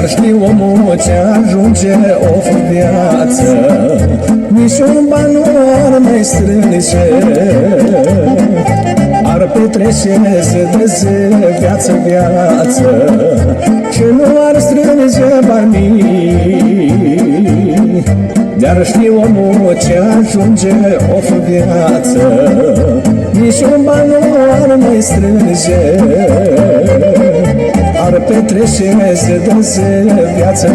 Dar știu omul ce ajunge o viață, niciun ban nu ar mai strânge, ar petrece zi de zi, viață, și nu ar strânge banii. Dar știu omul ce ajunge o viață, niciun ban nu ar mai strânge, ar petrece zi de zi, viață,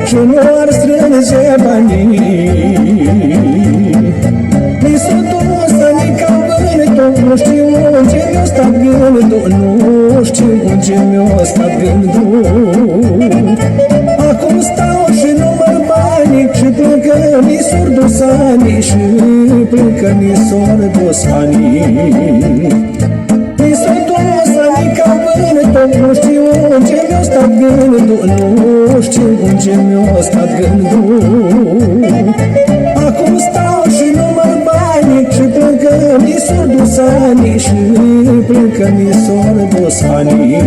și nu ar strânge banii. Mi s-o dus anica vântul, nu știu unde mi-o stat gândul, nu știu unde mi-o stat gândul. Acum stau și număr banii și plâng că mi s-or dus anii, și plâng că mi s-or dus anii. Mi s-o dus anica vântul, nu știu unde mi-o stat gândul, nu știu unde mi-o stat gândul. Acum stau și număr banii și plâng că mi s-or dus anii, și plâng că mi s-or dus anii.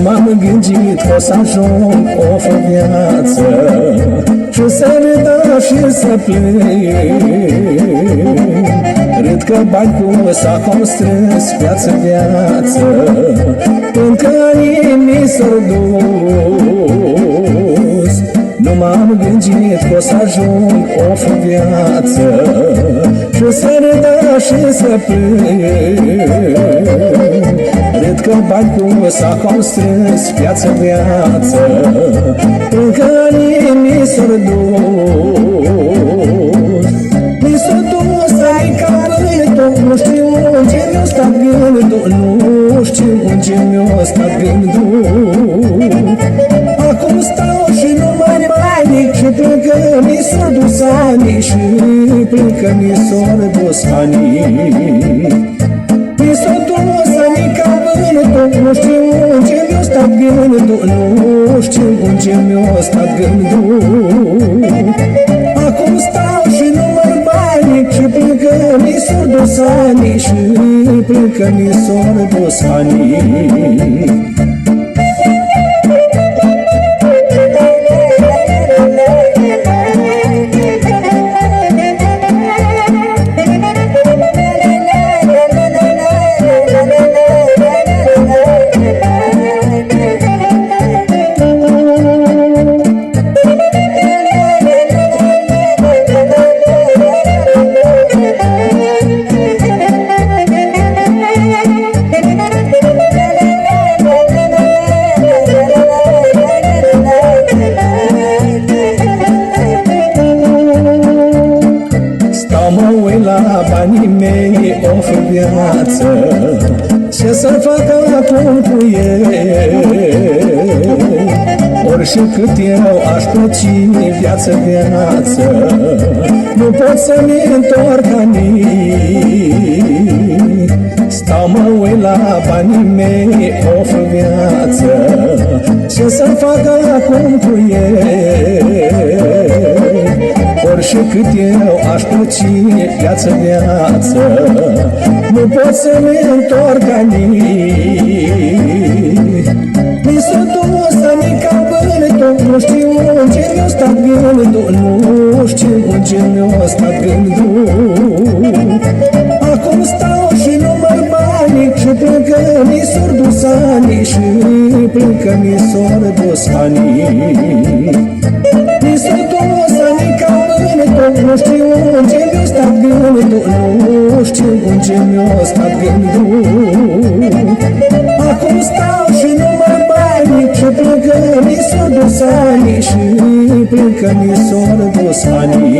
M-am gândit că o să ajung o viață, și să râd și să plâng. Râd că bani cu s-au strâns, viață, încă anii mi s-au dus. Nu m-am gândit că o să ajung o viață, și să râd și să plâng. Cred că bani cu s-au strâns, viață, încă anii mi s-or dus. Mi s-o dus anica vântul, nu știu unde mi-o stat gândul, nu știu unde mi-o stat gândul. Acum stau și număr banii și plâng că mi s-or dus anii, și plâng că mi s-or dus anii. Mi s-o dus anica vântul, nu știu unde mi-o stat gândul, nu știu unde mi-o stat gândul. Acum stau și număr banii și plâng că mi s-or dus anii, și plâng că mi s-or dus anii. La banii mei o viață, ce să fac acum cu ei? Orice cât eu aș plăci, viață, nu pot să-mi întorc anii. Stau mă uit la banii mei o viață, ce să fac acum cu ei? Orice cât eu aș plăci, viață, nu pot să-mi întorc anii. Mi s-o dus anica vântul, nu știu unde mi-o stat gândul, nu știu unde mi-o stat gândul. Acum stau și număr banii și plâng că mi s-or dus anii, și plâng că mi s-or dus anii. Mi s-o dus anica vântul, nu știu unde mi-o stat gândul, nu știu unde mi-o stat gândul. Acum stau și număr banii și plâng că mi s-or dus anii, și plâng că mi s-or dus anii.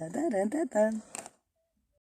ታታታታታ